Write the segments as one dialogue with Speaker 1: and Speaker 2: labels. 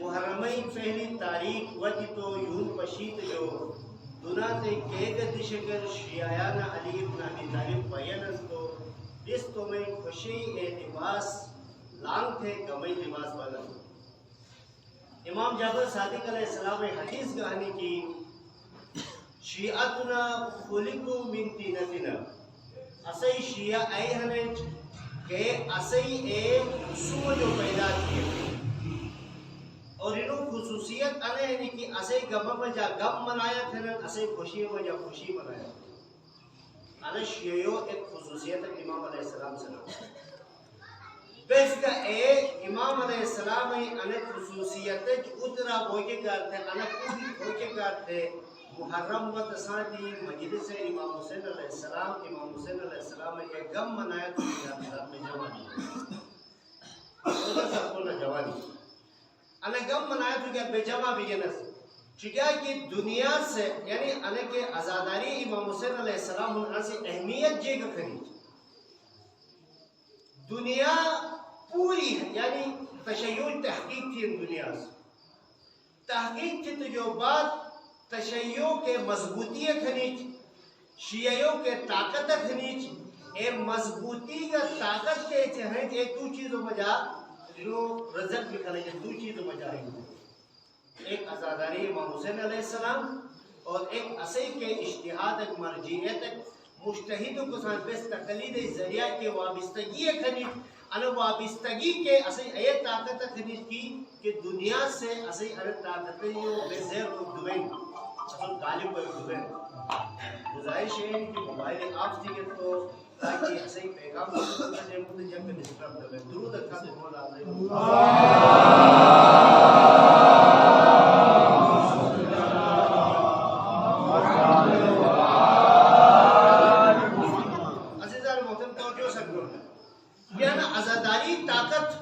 Speaker 1: محرمئی پہلی تاریخ وقت تو یون پشیت جو دناتے کیگ دشکر شیعیان علی ابن ابی طالب بیانس تو اس تو میں خوشی لباس لانگ تھے کمی لباس والا. امام جعفر صادق علیہ السلام حدیث کہانی کی شیعتنا خلقو من طینتنا اسی شیعہ ای ہنچ کہ اسی ایک سو جو پیدا کیے اور انہوں خصوصیت آنے ہیں کہ اسے گم مجا گم منایا تھے اسے خوشی مجا خوشی منایا آنے شیعیوں ایک خصوصیت ہے امام علیہ السلام سے بس کا ایک امام علیہ السلام ہے آنے خصوصیت ہے جو اترا ہوئے کرتے ہیں آنے پوری ہوئے کرتے محرم و تساتی مجلس امام حسین علیہ السلام امام حسین علیہ السلام ہے گم منایا تو میرا میں جوانی ادھر سب کو نہ جوانی انہیں گم منایا تو کیا بے جمع بگنس چکیا کہ دنیا سے یعنی انہیں کہ ازاداری امام حسین علیہ السلام انہاں سے اہمیت جے کا خرید دنیا پوری ہے یعنی تشیع تحقیق تھی ان دنیا سے تحقیق تھی تو جو بات تشیع کے مضبوطی خرید شیعیوں کے طاقت خرید اے مضبوطی کا طاقت کے چہرے ایک تو چیزوں مجا جو رزق لکھنے کے دو چیزوں مجاہی ہوئی ایک ازاداری امام حسین علیہ السلام اور ایک اسی کے اشتہاد ایک مرجعیت ایک مجتہدوں کو ساتھ بس تقلید ذریعہ کے وابستگی خرید انہوں وابستگی کے اسی ایت طاقت خرید کی کہ دنیا سے اسی ایت طاقتیں بے زیر کو دوئیں اصل غالب کو دوئیں گزارش ہے کہ موبائل آپ دیکھیں تو تاکہ اسی پیغام کو سمجھے مجھے جب میں نسکرم دوئیں درود اکھا سے مولا علیہ عزیزان محترم توجہ سکتے ہیں یہ نا ازاداری طاقت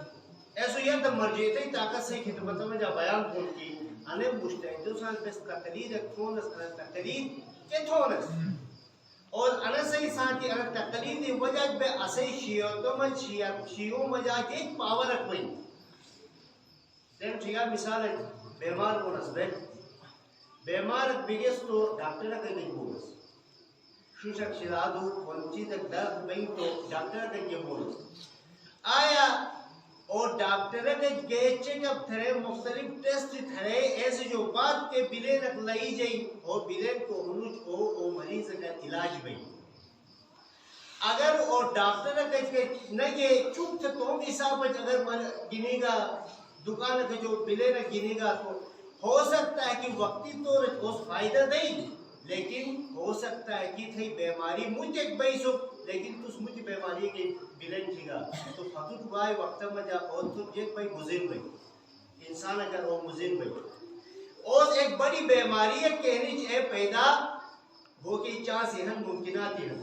Speaker 1: ایسو یہ دا مرجعیتی طاقت سے خدمت میں جا بیان کون کی انہیں مجتہدوں سان پس تقلید کونس انہیں تقلید کے تھونس اور انہیں صحیح ساتھی انہیں تقلید وجہ بے اسے شیعوں مجا کے ایک پاور رکھوئی تین شیعہ مثال ہے بیمار کونس بیمار بگیس تو ڈاکٹر کا نہیں بولس شوشک شرادو ونچی تک درد بین تو ڈاکٹر کا یہ بولس آیا اور ڈاکٹر کے گئے چیک اپ تھرے مختلف ٹیسٹ تھرے ایسے جو بات کے بلین رکھ لائی جائی اور بلین کو ہنوچ کو او مریض کا علاج بھئی اگر اور ڈاکٹر کے نگے چوک تھے تو حساب اگر گنے گا دکان کے جو بلین گنے گا تو ہو سکتا ہے کہ وقتی تو اس فائدہ دیں لیکن ہو سکتا ہے کہ تھی بیماری مجھے ایک بھئی سو لیکن تو اس مجھے بیماری کے بلین تھی گا تو فتوٹ بھائی وقت میں جا اور تو ایک بھائی مزین بھائی انسان اگر وہ مزین بھائی اور ایک بڑی بیماری ہے کہنی چاہے پیدا ہو کی چانس یہاں ممکنات ہیں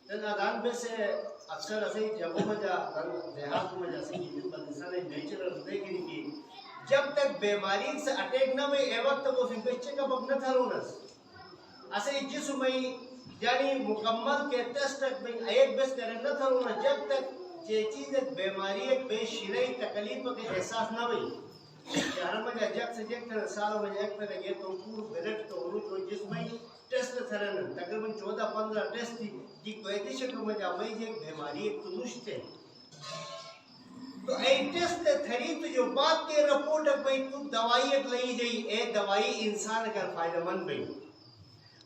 Speaker 1: تن آدان میں سے اکثر اسے جگہوں میں جا دیہات میں جا سکی انسان نیچرل دیکھنے کی جب تک بیماری سے اٹیک نہ ہوئے اے وقت وہ پھر بچے کا بک نہ تھا رونس اسے جسم میں یعنی مکمل کے ٹیسٹ تک میں ایک بیس کرنے نہ تھا رونس جب تک یہ چیز ایک بیماری ایک بے شرعی تکلیف کے احساس نہ ہوئی شہر میں جا جگ سے جگ تھا سالوں میں ایک پر گئے تو پور بلٹ تو انہوں جو جسم میں ٹیسٹ تھا رہنا تقریباً 14-15 ٹیسٹ تھی کہ کوئی شکل میں جا وہی ایک بیماری ایک تنوشت ہے تو ایک ٹیسٹ تھری تو جو بات کے رپورٹ اپنی تو دوائی ایک لئی جائی اے دوائی انسان اگر فائدہ مند بھئی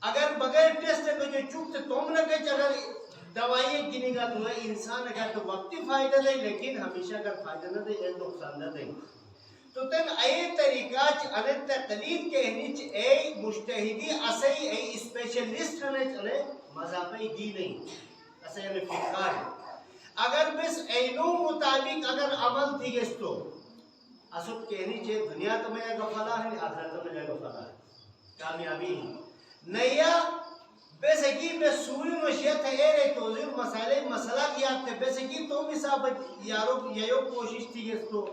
Speaker 1: اگر بغیر ٹیسٹ کو جو چوکتے توم نہ کہ اگر دوائی ایک گنے گا تو انسان اگر تو وقتی فائدہ دے لیکن ہمیشہ اگر فائدہ نہ دے اے نقصان نہ دے تو تن اے طریقہ چاہنے تقلید کے ہنچ اے مجتہدی اسے اے اسپیشلسٹ ہنے چلے مذہبی دی نہیں اسے ہمیں فقہ ہے اگر بس اینو مطابق اگر عمل تھی گس تو اسد کہنی چاہے دنیا تو میں جائے گا فلا ہے آخرت تو میں جائے گا فلا ہے کامیابی ہے نیا بس اکی بس سوری مشیت ہے رہے توضیر مسئلہ مسئلہ کیا تھے بس اکی تو مثابت یارو یہو کوشش تھی گس تو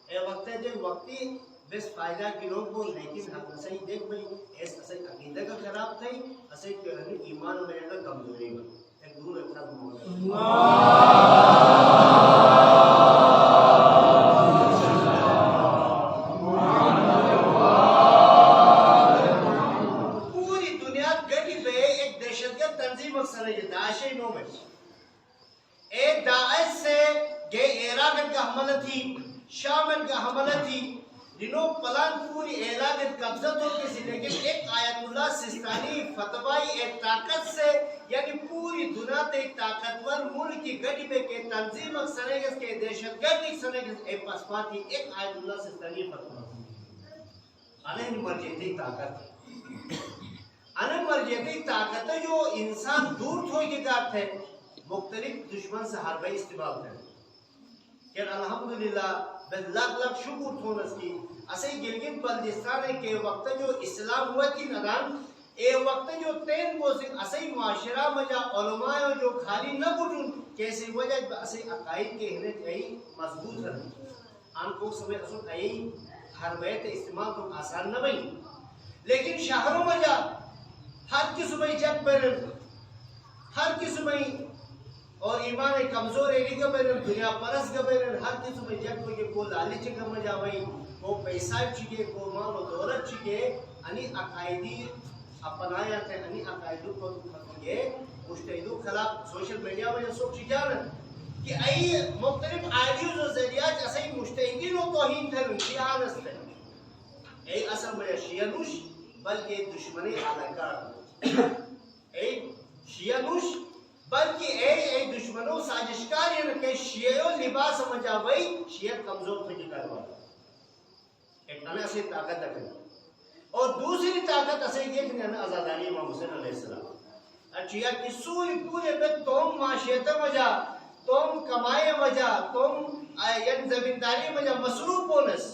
Speaker 1: اے وقت ہے جو وقتی بس فائدہ کی لوگ بول لیکن ہم اسے دیکھ بھئی ایس اسے عقیدہ کا خراب تھا اسے کہنے ایمان میں کا کمزوری میں ایک دور اکھا دور اینو پلان پوری اعلان قبضتوں کی سی، لیکن ایک آیت اللہ سستانی فتوائی ایک طاقت سے یعنی پوری دنیا تے ایک طاقتور ملک کی گڑی پہ کے تنظیم سنگس کے دہشت گردی سنگس ایک پسپاتی ایک آیت اللہ سستانی فتوا انہیں مرجیتی طاقت انہیں مرجیتی طاقت جو انسان دور تھوئی کی گات ہے مختلف دشمن سے ہر بھائی استعمال کریں کہ الحمدللہ لاکھ لاکھ شکر تھونس کی اسے گلگت بلتستان ہے کہ وقت جو اسلام ہوا کی ندان اے وقت جو تین بوزن اسے معاشرہ مجا علماء جو خالی نہ بٹون کیسے وجہ اسے عقائد کے ہنے چاہی مضبوط رہنے آن کو سمجھ اصول آئی ہر بیت استعمال تو آسان نہ بھئی لیکن شہروں مجا ہر قسم جگ بیرن ہر قسم اور ایمان کمزور ایلی کا بیرن دنیا پرس کا بیرن ہر قسم جگ کو یہ کو لالچ کا مجا بھئی کو پیسہ چکے کو مال و دولت چکے انہی عقائدی اپنایا تھے انہی عقائدوں کو یہ مشتہدوں خلاف سوشل میڈیا میں سوک چکانا کہ ای مختلف آئیڈیوز و ذریعات اسے مشتہدین و توہین تھے انتحان استے ای اصل میں شیعہ نوش بلکہ دشمنی علاقہ ای شیعہ نوش بلکہ ای دشمنوں سازشکار یعنی کہ شیعہ لباس مجاوئی شیعہ کمزور تھے کی کروا ایک انہیں اسے طاقت دکھنے اور دوسری طاقت اسے یہ کہ انہیں ازادانی امام حسین علیہ السلام اچھا کہ سوئی پورے پہ توم معاشیت مجا توم کمائے وجہ توم یعنی زمینداری وجہ مصروف بونس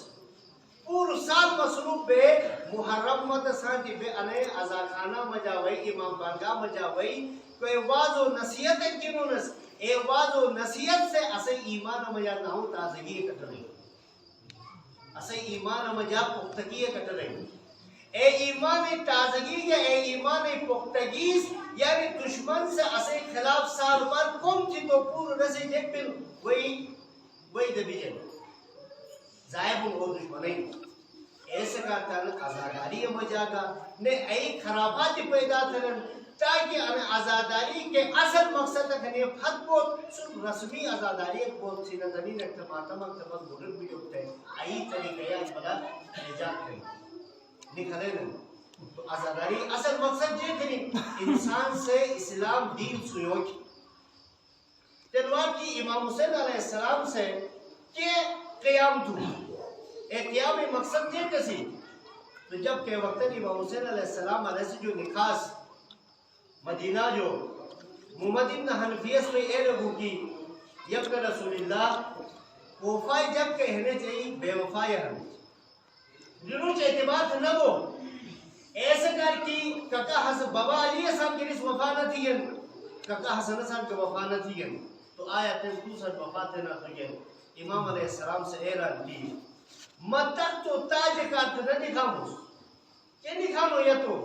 Speaker 1: پور سال مصروف بے محرم مت سانتی بے انہیں ازاخانہ مجاوئی امام بارگاہ مجاوئی کوئی واض و نصیحت کنونس اے واض و نصیحت سے اسے ایمان مجا نہ ہو تازگی کٹ رہی اسے ایمان مجا پختگی کٹ رہی اے ایمان تازگی یا اے ایمان پختگیز یعنی دشمن سے اسے خلاف سال بار کم چی تو پور رسی جیک پھر وہی دبی جائے زائب وہ دشمنی ایسے کہتا ہے ازاداری مجاگا نے ای خرابات پیدا کرن تاکہ انہیں ازاداری کے اصل مقصد تک انہیں فتح کو صرف رسمی ازاداری کو سینہ زمین اکتماتم اکتمات بلد بھی ہوتا ہے آئی طریقہ یا بلا نجات کریں نکھلے نہیں تو ازاداری اصل مقصد یہ کریں انسان سے اسلام دین سیوک تلوار کی امام حسین علیہ السلام سے کہ قیام تو ایک قیام مقصد یہ کسی تو جب کہ وقت امام حسین علیہ السلام علیہ سے جو نکاس مدینہ جو محمد ابن حنفیس میں اے لگو کی یبک رسول اللہ وفائی جب کہنے چاہیے بے وفائی ہم جنہوں چاہے اعتبار نہ ہو ایسے کر کی ککا حسن بابا علی صاحب کے لیے وفا نہ تھی ککا حسن صاحب کے وفا نہ تھی تو آیا تین دوسر وفا تھے نہ تھی امام علیہ السلام سے اعلان کی متک تو تاج کارت نہ دکھامو کیا دکھامو یا تو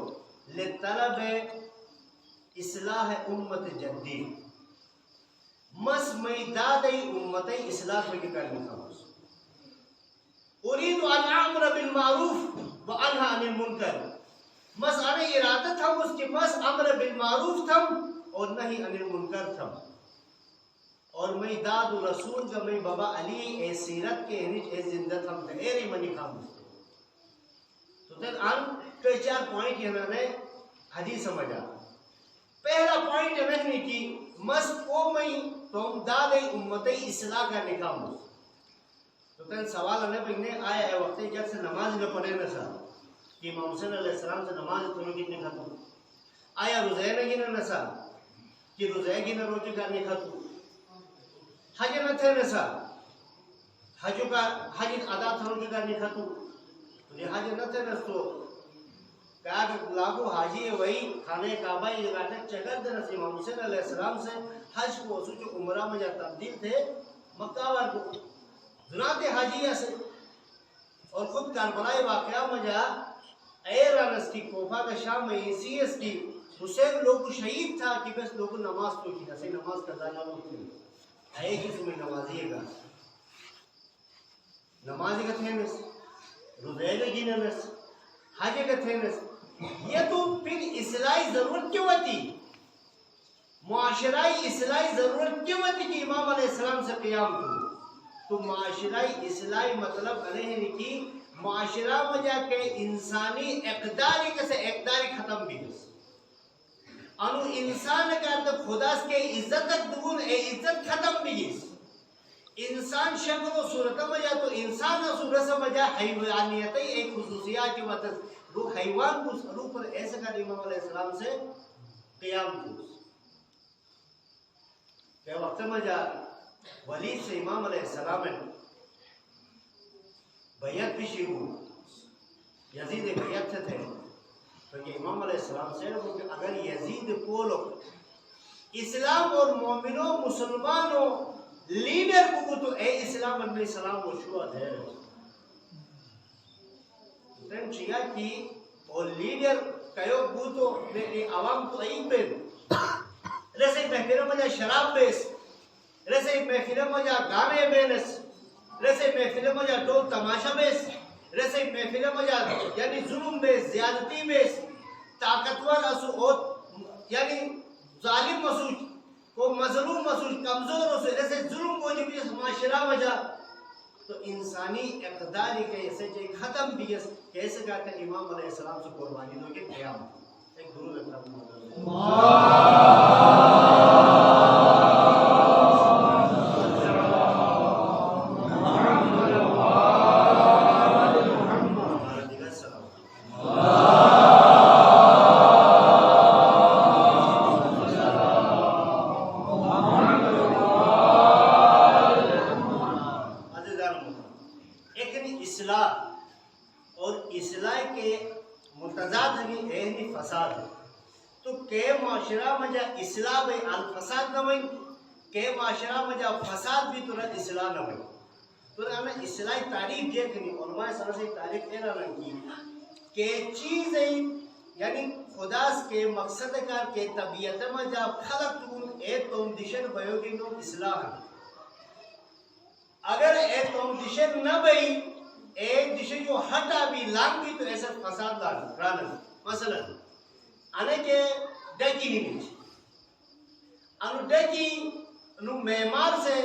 Speaker 1: لطلب اصلاح امت جدی مس میدادی امت اصلاح میں کرنے کا اريد ان اعمر بالمعروف وانهى عن المنکر مس انے ارادہ تھا اس کے مس امر بالمعروف تھا اور نہیں عن المنکر تھا اور میں داد رسول کا میں بابا علی اے سیرت کے اے زندہ تھا ایری منی کام تو تن ان کے چار پوائنٹ یہاں نے حدیث سمجھا پہلا پوائنٹ رکھنے کی مس کو میں تم داد امت اصلاح کا نکام تو تن سوال ہمیں پہنے آیا ہے وقت جب سے نماز نہ پڑھے نہ سا کہ امام حسین علیہ السلام سے نماز تمہیں کتنے کھاتو آیا روزے نہ گینا نہ سا کہ روزے گینا روٹی کرنے کھاتو حج نہ تھے نہ سا حج ادا تھا روٹی کرنے کھاتو تو حج نہ تھے نہ تو کہا کہ لاگو حاجی ہے وہی کھانے کعبہ یہ لگاتے چکر دے نہ امام حسین علیہ السلام سے حج کو سوچو عمرہ میں جا تبدیل تھے مکہ وار کو ذرات حاجیہ سے اور خود کربلائی واقعہ میں جا ایرانس کی کوفہ کا شام میں ایسیس کی حسین لوگ شہید تھا کہ بس لوگ نماز تو کی ایسے نماز کا دانا لوگ تھی ہے کہ تمہیں نمازیے گا نمازی کا تھینس روزے لگی نمس حاجے کا تھینس یہ تو پھر اصلاحی ضرورت کیوں ہوتی معاشرائی اصلاحی ضرورت کیوں ہوتی کہ امام علیہ السلام سے قیام کرو تو معاشرائی اصلاحی مطلب علیہ نے کی معاشرہ مجا کے انسانی اقداری کسے اقداری ختم بھی کس انو انسان کا خدا کے عزت دون اے عزت ختم بھی کس انسان شکل و صورت مجا تو انسان و صورت مجا حیوانیت ایک خصوصیات کی وقت روح حیوان کو روح پر ایسا کر امام علیہ السلام سے قیام کو کہ وقت مجا ولید سے امام علیہ السلام بیعت بھی شروع یزید بیعت سے تھے تو یہ امام علیہ السلام سے کہ اگر یزید پولو اسلام اور مومنوں مسلمانوں لیڈر کو تو اے اسلام علیہ السلام کو شروع ہے تم چیا کی اور لیڈر کہو کو تو عوام تو ایک پہ رسے محفل مجھا شراب بیس رسے محفل مجھا گانے بیس رسے محفل مجھا ڈول تماشا بیس رسے محفل مجھا یعنی ظلم بیس زیادتی بیس طاقتور اسو یعنی ظالم مسوج کو مظلوم مسوج کمزور اسو رسے ظلم کو جب اس معاشرہ مجھا تو انسانی اقداری کے ایسے جو ختم بھی ہے کیسے کہتے ہیں امام علیہ السلام سے قربانی دو کہ قیام ایک درود معاشرہ میں جب فساد بھی ترت اصلاح نہ ہوئی تو ہمیں اصلاحی تعریف دیکھنی علماء سر سے تعریف کہنا رہی کہ چیزیں یعنی خداس کے مقصد کا کہ طبیعت میں جب خلق تون اے توم دشن بیوگی نو اصلاح اگر اے توم دشن نہ بئی اے دشن جو ہٹا بھی لانگ بھی تو ایسا فساد رانا مثلا آنے کے ڈیکی نہیں بیچ انو ڈیکی انو میمار سے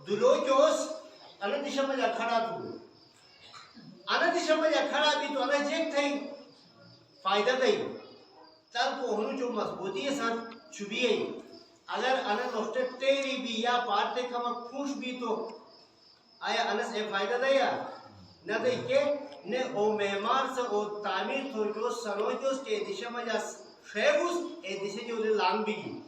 Speaker 1: دلو جوس انو دیشا مجھا کھڑا تو انو دیشا مجھا کھڑا بھی تو انو جیک تھے فائدہ تھے تب کو انو جو مضبوطی ہے ساتھ چھبی ہے اگر انو نوشتے تیری بھی یا پارتے کما خوش بھی تو آیا انو سے فائدہ تھے یا نہ دے کہ نے او میمار سے او تعمیر تو جو سنو جوس کے دیشا مجھا خیبوس اے دیشا جو لانگ بھی کی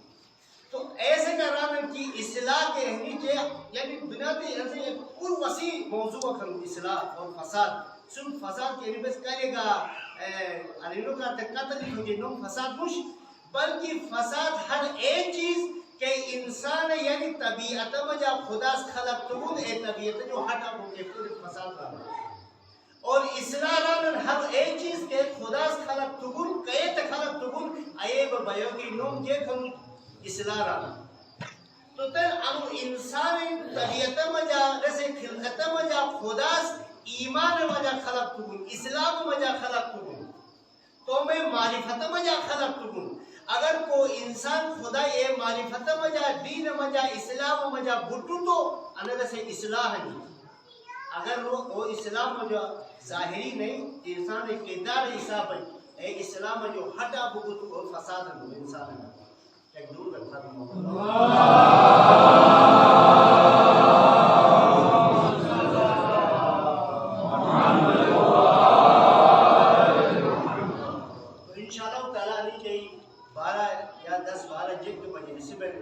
Speaker 1: تو ایسے کا رامن کی اصلاح کے نیچے یعنی بنیادی ایسے ایک پور وسیع موضوع کھن اصلاح اور فساد صرف فساد کے لیے بس کہے گا علیلو کا قتل ہی ہوگی نو فساد مش بلکہ فساد ہر ایک چیز کہ انسان یعنی طبیعت میں جب خدا خلق تون اے طبیعت جو ہٹا ہو کے پورے فساد رہا اور اصلاح رامن ہر ایک چیز کہ خدا خلق تون کہے خلق تون ایب بیوگی نوم کے کھن اصلاح رہا تو تر انو انسان طبیعت مجا رسے خلقت مجا خداس ایمان مجا خلق تکن اسلام مجا خلق تکن تو میں معرفت مجا خلق تکن اگر کو انسان خدا یہ معرفت مجا دین مجا اسلام مجا بھٹو تو انہ رسے اصلاح نہیں اگر وہ اسلام مجا ظاہری نہیں انسان ایک کردار حساب ہے اے اسلام جو ہٹا بگو تو فساد ہے انسان ہے ایک دور رکھتا بھی تو انشاءاللہ تعالیٰ علی کے 12 یا 10-12 جلد مجلس میں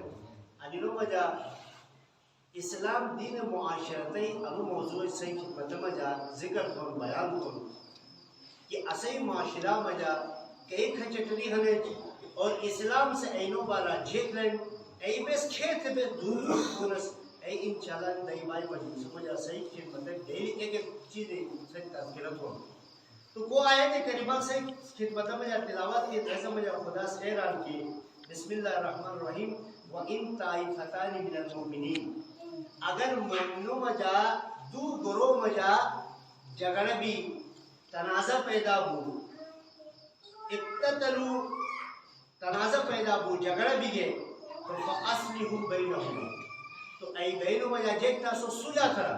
Speaker 1: علیلو مجا اسلام دین معاشرتی ابو موضوع صحیح خدمت مجا ذکر کن بیان کن کہ اسی معاشرہ مجا کئی کھچٹری ہمیں اور اسلام سے اینو بالا جیت لیں ای بیس کھیت بے دور کونس ای انشاءاللہ دائی بائی مجلس مجھا صحیح خدمت ہے ڈیلی ایک چیزیں صحیح تذکرت ہوں تو کو آیت کریمہ سے خدمت مجھا تلاوت کی ایسا مجھا خدا سے اعلان کی بسم اللہ الرحمن الرحیم وَإِن طَائِفَتَانِ مِنَ الْمُؤْمِنِينَ اگر مومنوں مجھا دو گروہ مجھا جگڑ بھی تنازع پیدا ہو اقتتلو تنازع پیدا ہو جگڑ بھی گئے تو فَأَصْلِحُ بَيْنَهُمَا تو ای بینو مجھا جیکتا سو سجا کرا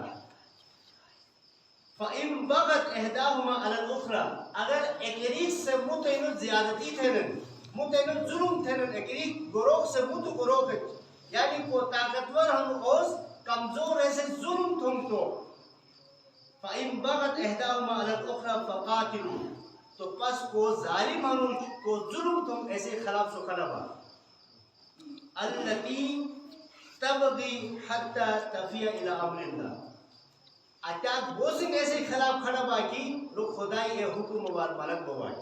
Speaker 1: فَإِن بَغَتْ إِحْدَاهُمَا عَلَى الْأُخْرَى اگر ایک سے متعینت زیادتی تھینن متعینت ظلم تھینن ایک گروہ سے متو گروہ یعنی کو طاقتور ہم اوز کمزور ایسے ظلم تھم تو فَإِن بَغَتْ إِحْدَاهُمَا عَلَى الْأُخْرَى فَقَاتِلُوا تو پس کو ظالم ہنوش کو ظلم تھم ایسے خلاف سو خلابا الَّتِي تَبْغِي حَتَّى تَفِيَ إِلَىٰ أَمْرِ اللَّهِ اچھا بوسنگ ایسے خلاف کھڑا باقی رو خدای اے حکم بار ملک بوائی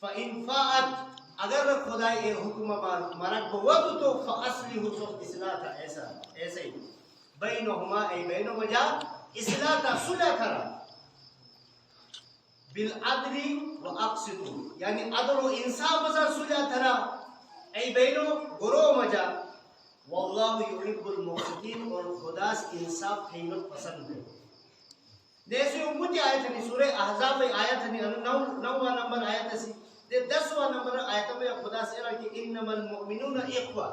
Speaker 1: فَإِن فَاعَتْ اگر خدای اے حکم بار ملک بواتو تو فَأَصْلِهُ سو اصلاح تھا ایسا ہی بینہما ای بینو مجا اصلاح تھا صلح کرا بالعدل و اقسطو یعنی عدل و انصاف بسر صلح تھا ای بینو گروہ مجا واللہ یحب المقسطین اور خدا سے انصاف تھینگل پسند ہے دیسے امتی آیت ہے سورہ احزاب آیت ہے 9واں نمبر آیت ہے 10واں نمبر آیت میں خدا سے رہا کہ انما المؤمنون اخوہ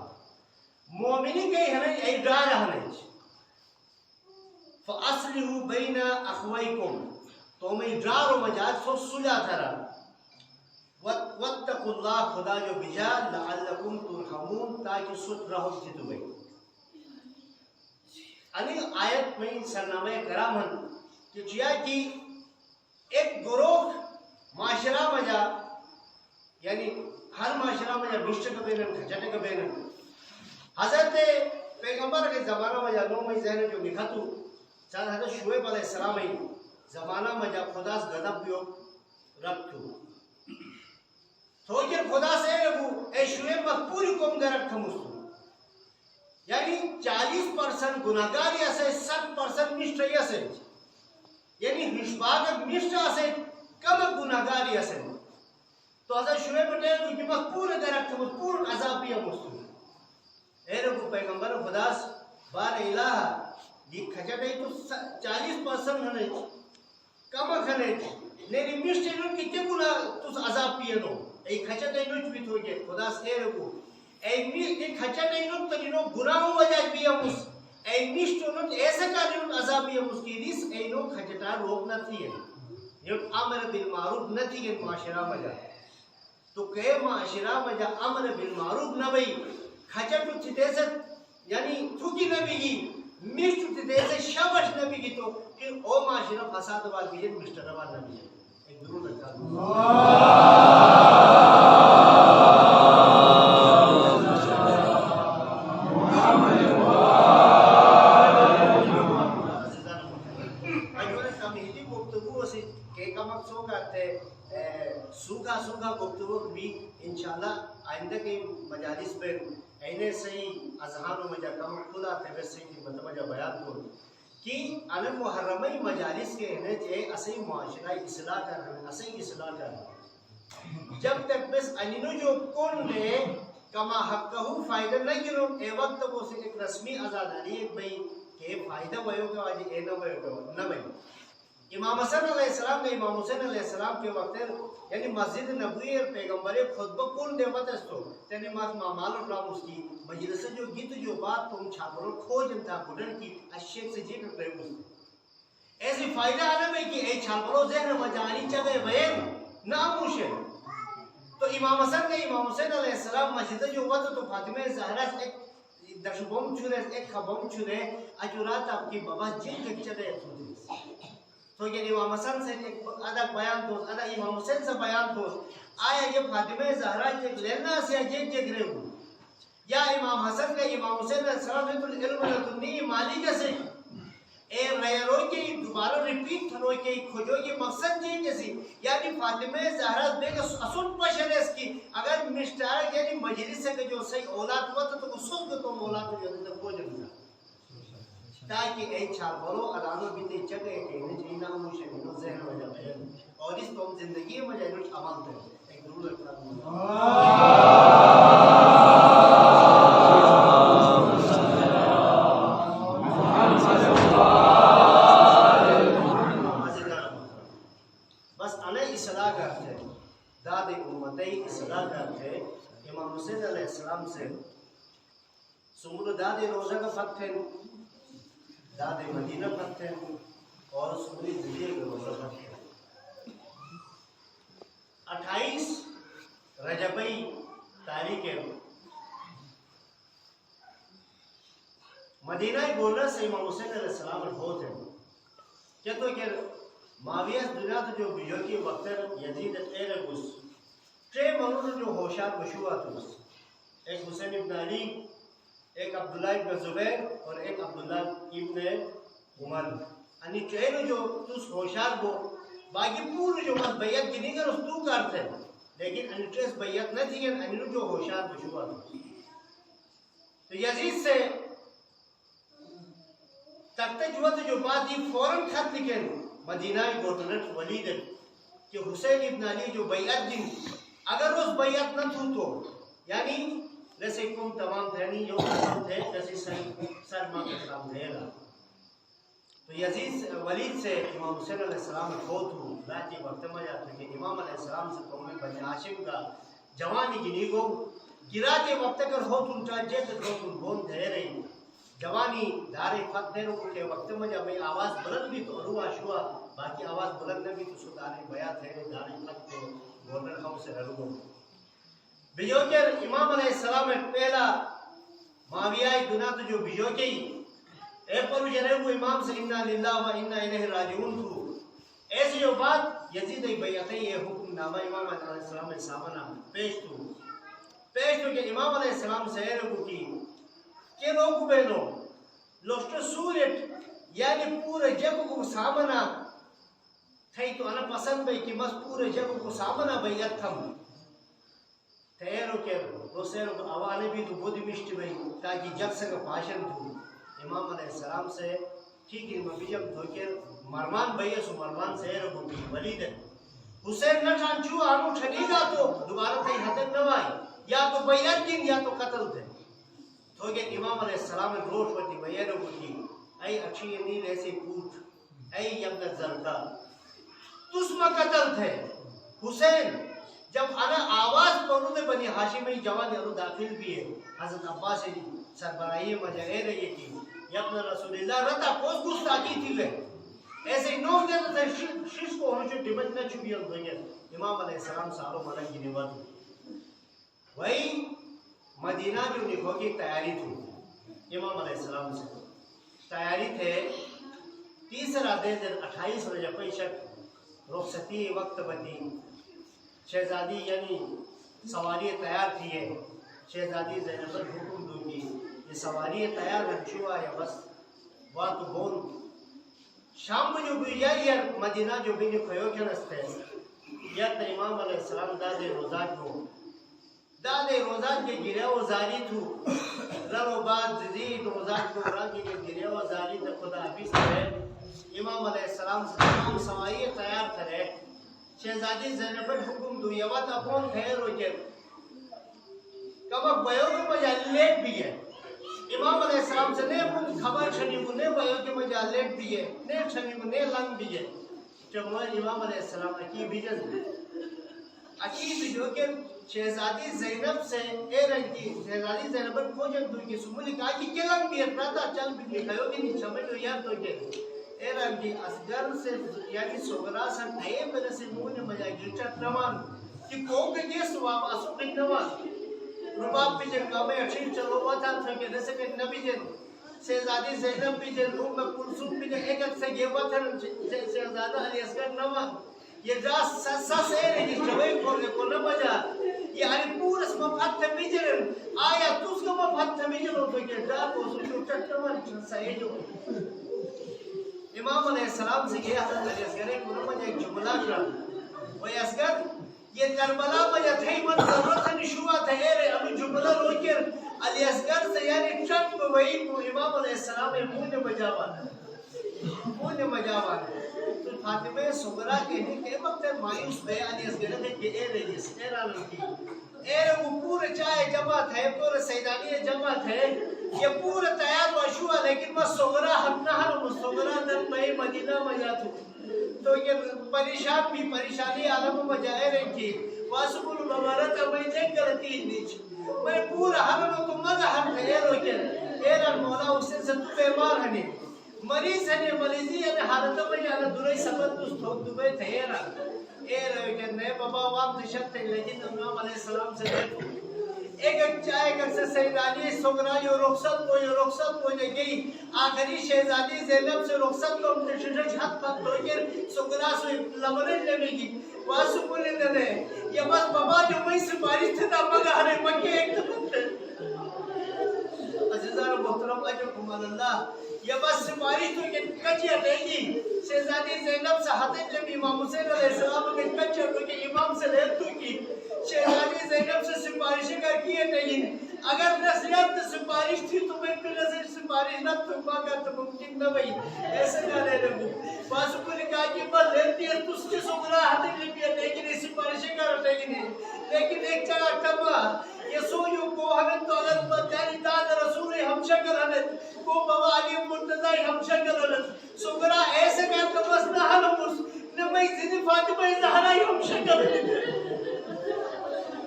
Speaker 1: مومنی کئی ہمیں ای ڈار ہمیں فَأَصْلِحُوا بَيْنَ أَخْوَيْكُمْ تو میں ڈار و مجاز سو سجا تھرا وَاتَّقُوا اللَّهَ خدا جو بجا لَعَلَّكُمْ تُرْحَمُونَ تاکہ ست رہو جتو گئی علی آیت میں سرنامہ کرام ہن کہ چیا کی ایک گروہ معاشرہ مجا یعنی ہر معاشرہ مجا بشت کا بینن کھچٹے کا بینن حضرت پیغمبر کے زمانہ مجا نو میں ذہن جو نکھتو چاہتا حضرت شعیب علیہ السلام ہی زمانہ مجا خدا سے غضب بیو رکھتو تو یہ خدا سے اے شعیب مت پوری قوم کا رکھتا مستو یعنی 40% گناہگاری اسے 60% نشتری اسے یعنی ہشباگ نشت اسے کم گناہگاری اسے تو حضرت شعیب نے کہ مت پورے کا رکھتا مست پور عذاب بھی مستو اے رکو پیغمبر خدا سے بار الہ یہ کھچٹے تو 40% ہنے کم کھنے لیکن مشتے نو کتے گناہ تو عذاب پیے نو ای کھچٹے نوچ بھی تو گے خدا سے اے رکو ای کھچٹے نو تجنو گناہ وجہ بھی امس ای مشتو نو ایسا کاری نو عذاب بھی امس کی ریس ای نو کھچٹا روک نہ تھی ہے یہ امر بالمعروف نہ تھی ہے معاشرہ مجا تو کہ معاشرہ مجا امر بالمعروف نہ بھئی کھچٹو تھی دیسے یعنی تھوکی نہ بھی گی مشتو تھی دیسے شابش نہ بھی گی تو پھر او معاشرہ فساد بات بھی ہے مشتر بات نہ بھی ہے ایک ضرور لگتا ہے سوکھا گفتگو بھی انشاءاللہ آئندہ کے مجالس میں اینے صحیح اذہان و مجا کم خدا تیبت سے کی مجا بیان کو کہ انم محرمی مجالس کے انہیں جے اسی معاشرہ اصلاح کر رہے ہیں اسی اصلاح کر رہے ہیں جب تک بس انینو جو کون نے کما حقہو فائدہ نہ گرو اے وقت وہ سے ایک رسمی ازاداری ایک بھئی کہ فائدہ ویو کا واجی اے نہ ویو کا نہ بھئی امام حسن علیہ السلام نے امام حسین علیہ السلام کے وقت یعنی مسجد نبوی پیغمبر خطبہ کون دیوت ہے تو یعنی مامال اکرام اس کی مجلس جو گیت جو بات تم چھاپرو کھوج انتا کھڑن کی اشیخ سے جی کر رہے ہوں ایسی فائدہ آنا میں کہ اے چھاپرو ذہن مجانی چگے بین ناموش ہے تو امام حسن نے امام حسین علیہ السلام مسجد جو وقت تو فاطمہ زہرہ ایک دشو بم چھوڑے ایک خبم چھوڑے اجورات آپ کی بابا جن کے چلے تو یہ امام حسن سے ایک ادھا بیان دوست ادھا امام حسین سے بیان دوست آیا یہ فاطمہ زہرہ کے لینا سے جیگ گرے ہوں یا امام حسن کا امام حسین علیہ السلام نے تو علم لدنی مالی جیسے اے ریروئی کے دوبارہ ریپیٹ تھنوئی کے کھوجو یہ مقصد جی جیسی یعنی فاطمہ زہرہ بے کہ اصول پشن ہے اس کی اگر مشتارک یعنی مجلس سے کہ جو صحیح اولاد ہوا تو اصول کو تو اولاد کو جلد تک ہو جلد تاکہ اے چھال بولو ادانو بیتے چکے کہ انہیں جینا موشے انہوں ذہن ہو جاتے ہیں اور اس تو زندگی میں جائے انہوں عمل دے ایک ضرور اکرام بس انہیں اصلاح کرتے ہیں داد امتی اصلاح کرتے ہیں امام حسین علیہ السلام سے سمول داد روزہ کا فتح ہے داد مدینہ فتح ہے اور اس پوری زندگی کے روزہ رکھتے 28 رجبی تاریخ مدینہ گولر سے امام حسین علیہ السلام الفوت ہے کیا تو کہ معاویہ دنیا تو جو بیوکی وقتر یزید ایرگوس ٹرے منور جو ہوشار مشہور تھوس ایک حسین ابن علی ایک عبداللہ ابن زبیر اور ایک عبداللہ ابن عمر انی ٹرے جو توس ہوشار کو باقی پور جو مس بیعت کی نہیں کر اس تو کرتے ہیں لیکن انی ٹریس بیعت نہ تھی انی جو ہوشار مشہور تھوس تو یزید سے تکتے جو بات یہ فوراں خط لکھیں مدینہ گورنر ولید کہ حسین ابن علی جو بیعت دن اگر اس بیعت نہ تو یعنی جیسے کم تمام تھے نہیں جو تمام تھے جیسے سر ماں کا کام تھے گا تو یزید ولید سے امام حسین علیہ السلام فوت ہوں رات کے وقت میں جاتے کہ امام علیہ السلام سے قوم بنی ہاشم کا جوانی گنی کو گرا کے وقت اگر ہو تم چاہے جیسے ہو تم بون دے رہی جوانی دار فت دے رہو کہ وقت میں جب آواز بلند بھی تو روح شوا باقی آواز بلند نہ بھی تو سدار بیعت ہے دار فت کے گورنر ہاؤس سے رہو بیوکر امام علیہ السلام پہلا معاویہ دنیا تو جو بیوکی اے پر جنے وہ امام سے انا للہ و انا الیہ راجعون تھو ایسی جو بات یزید بیعت یہ حکم نامہ امام علیہ السلام نے سامنا پیش تو کہ امام علیہ السلام سے رکو کی کہ لوگ بینو لوشت سورت یعنی پورے جب کو سامنا تھئی تو انا پسند بھئی کہ بس پورے جب کو سامنا بیعت تھم تیرو کے روسیرو کو آوانے بھی تو بودی مشتی بھئی تاکہ جگ سے کا پاشن تھو امام علیہ السلام سے ٹھیک ہے مبیجم دھوکے مرمان بھئی سو مرمان سے رکو بھی ولید حسین نہ چھانچو آنو چھنی گا تو دوبارہ تھئی حتن نوائی یا تو بیعت دن یا تو قتل تھے تو کہ امام علیہ السلام روش ہوتی بیانوں کو کی اے اچھی نیل ایسے پوچھ اے یمن زرکا تسمہ قتل تھے حسین جب انا آواز پڑھو دے بنی ہاشمی جوانی ارو داخل بھی ہے حضرت عباس سربراہی مجرے رہی کی یمن رسول اللہ رتا پوز گستاکی تھی لے ایسے نوک دیتا تھے شش کو ہنچو ڈیمج نہ چھوڑی امام علیہ السلام سالوں ملک کی نوات وہی مدینہ جو لکھو کی تیاری تھی امام علیہ السلام سے تیاری تھے تیسرا دن 28 رجب شک رخصتی وقت بدی شہزادی یعنی سواری تیار تھی ہے شہزادی زینب حکم دوں گی یہ سواری تیار رکھوا یا بس بات بون شام جو بھی یا مدینہ جو بھی کھیو کے رستے یا تو امام علیہ السلام دادے روزات کو دادے روزات کے گرے و زاری تھو رر و بعد زید روزات کو رنگ کے گرے و زاری تھا خدا حفیظ ہے امام علیہ السلام سے تمام سوائی تیار کرے شہزادی زینب حکم دو یہ بات اپون خیر ہو کے کبھا بیو کے مجھا لیٹ بھی ہے امام علیہ السلام سے نہیں خبر چھنی کو نہیں بیو کے مجھا لیٹ بھی ہے نہیں چھنی کو نہیں لنگ بھی ہے جب مجھے امام علیہ السلام کی بھیجن اچھی ویڈیو کے شہزادی زینب سے اے رنگ کی شہزادی زینب کھوجن دو کی سمولی کہا کہ کلنگ بھی ہے پراتا چل بھی لکھائیو کہ نہیں سمجھو یاد تو کہ اے رنگ کی اسگر سے یعنی سوگرا سن اے پر سے مونے مجھا گرچت نوان کہ کون کے گیس واب اسو کن نوان رباب بھی جن کامے اچھین چلو واتا تھا کہ نسے کہ نبی جن شہزادی زینب بھی جن روم میں کلسوم بھی جن ایک سے گیوا تھا شہزادہ علی اسگر نوان یہ راس سس اے رہی جوئی کھولنے کو نہ بجا یہ آنی پورس مفحت تمیجرن آیا تُس کا مفحت تمیجرن تو کہ جا کو سوچو چٹمان سہے جو امام علیہ السلام سے یہ حضرت علی اسگر کو نہ بجا ایک جملہ کرا وہ اسگر یہ کربلا بجا تھئی من ضرورت نشوا تھا اے رہے ابھی جملہ روکر علی اسگر سے یعنی چٹ کو وہی کو امام علیہ السلام مونے مجاوانا تو فاطمہ سغرا کہنے کے وقت مایوس بے علی اسگر نے کہ اے رجس اے رالو کی اے وہ پورے چاہے جماعت ہے پورے سیدانی جماعت ہے یہ پورے تیار وشوا لیکن وہ سغرا حق نہ ہر سغرا در پہ مدینہ مجاتو تو یہ پریشان بھی پریشانی عالم مجائے رہی کی واسب المبارت میں دیکھ کرتی نیچ میں پورا ہر تو مدہ ہر اے روکر اے رال مولا اس سے تو بیمار ہنی مریض ہے مریضی ہے حالت میں یا دوری سبت تو ستھوک دبے تھے نا اے رہے کہ نئے بابا وام دشت تھے لیکن امام علیہ السلام سے دیکھو ایک چائے کر سے سیدانی سگرا یہ رخصت کو گئی آخری شہزادی زینب سے رخصت کو تشجج حد پت تو گر سگرا سو لمرن لے گی واسو کو لے دے یہ بس بابا جو میں سپارش تھے تا مگا ہرے مکہ ایک تبت عزیزان محترم اجرکم اللہ یہ بس سپارش تو یہ کچیا دے گی شہزادی زینب سے حضرت جب امام حسین علیہ السلام کے کچیا تو کہ امام سے لے تو کی شہزادی زینب سے سپارشی کر کیے نہیں اگر نصیحت سپارش تھی تو میں پھر نصیحت سپارش نہ تھوپا کر تو ممکن نہ بھئی ایسے نہ لے لگو باسو کو نے کہا کہ بس لیتی ہے تو اس کے سکرہ حضرت جب یہ لیکن سپارشی کر لیکن ایک جگہ کما یسویو کو ہمیں تو اگر بجانی داد رسول ہم شکل ہمیں کو بابا علی مرتضی ہم شکل ہمیں سکرہ ایسے میں تمس نہ حلمس نمی زندی فاطمہ زہرائی ہم شکل ہمیں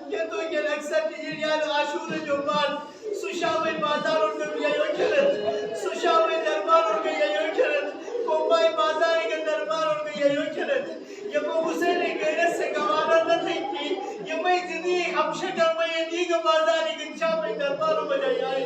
Speaker 1: کہ تو یہ اکثر تجریان عاشور جو بعد سشاوی بازار اور کے یہ کھلت سشاوی دربار اور کے یہ کھلت کومائی بازار کے دربار اور کے یہ کھلت یہ وہ حسین غیرت سے گوانا نہ تھی کہ یہ میں زندگی ہم شکل میں یہ دیگر بازار کے شاوی دربار میں جائے